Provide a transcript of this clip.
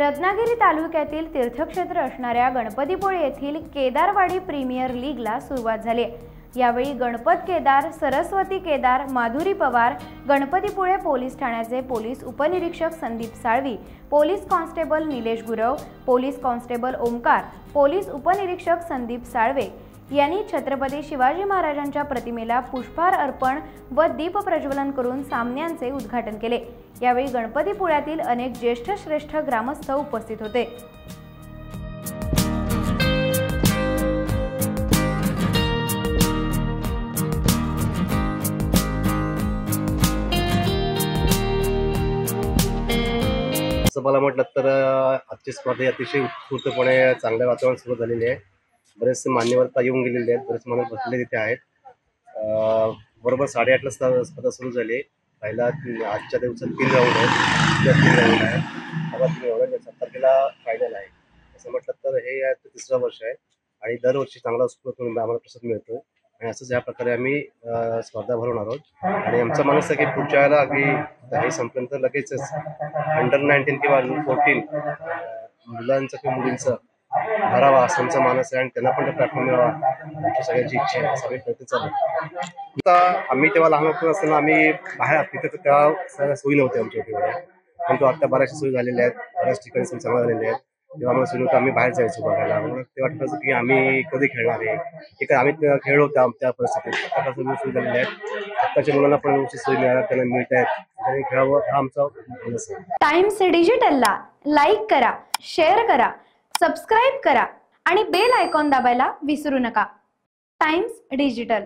रत्नागिरी तालुक्यातील तीर्थक्षेत्र असणाऱ्या गणपतीपुळे येथील केदारवाडी प्रीमियर लीगला सुरुवात झाली। यावेळी गणपत केदार, सरस्वती केदार, माधुरी पवार, गणपतीपुळे पोलीस ठाण्याचे पोलीस उपनिरीक्षक Sandeep Salvi, police constable Nilesh Gurav, police constable Omkar, police उपनिरीक्षक संदीप साळवे यांनी छत्रपती शिवाजी महाराजांच्या प्रतिमेला पुष्पहार अर्पण व दीप प्रज्वलन करून सामन्यांचे उद्घाटन केले। यावेळी गणपतीपुळ्यातील अनेक ज्येष्ठ श्रेष्ठ ग्रामस्थ उपस्थित होते। मला म्हटलं तर आजची स्पर्धा अतिशय उत्स्फूर्तपणे चांगल्या वातावरण सुरू झालेले आहे। बरेचसे मान्यवर येऊन गेलेले आहेत, बरेच मान्यवर बसलेले तिथे आहेत। बरोबर 8:30ला स्पर्धा सुरू झाली। पहिला आजच्या दिवसात 3 राऊंड आहेत, 3 राऊंड आहेत, आता 3 राऊंड 7 तारखेला फायनल आहे। असं म्हटलं तर हे तिसरं वर्ष आहे आणि दरवर्षी चांगला उत्स्फूर्त आम्हाला प्रतिसाद मिळतो आणि असंच या प्रकारे आम्ही स्पर्धा भरवणार आहोत। आणि आमचं मानस आहे की पुढच्या वेळेला अगदी हे संपल्यानंतर लगेचच अंडर-19 किंवा 14 मुलांचं किंवा मुलींचं भरावा असं आमचा मानस आहे आणि त्यांना पण प्लॅटफॉर्म मिळावा आमची सगळ्यांची इच्छा आहे। सगळे प्रयत्न चालू आहे। आता आम्ही तेव्हा लहान होतो असताना आम्ही बाहेर तिथं तेव्हा सगळ्या सोयी नव्हत्या आमच्या तेवढ्या, परंतु आता बऱ्याचशा सोयी झालेल्या आहेत, बऱ्याच ठिकाणी सोयी चांगल्या झालेल्या आहेत। तेव्हा आम्हाला सोयी नव्हतं, आम्ही बाहेर जायचो बघायला। मग तेव्हा ठरवायचं की आम्ही कधी खेळणार आहे, ठीक आहे आम्ही खेळलो त्या परिस्थितीत। आता सोयी झालेल्या आहेत, आत्ताच्या मुलांना पण व्यवस्थित सोयी मिळाल्या, त्यांना मिळत आहेत, त्यांनी खेळावं हा आमचा मानस आहे। टाइम्स डिजिटलला लाईक करा, शेअर करा, सबस्क्राइब करा आणि बेल आयकॉन दाबायला विसरू नका। Times digital.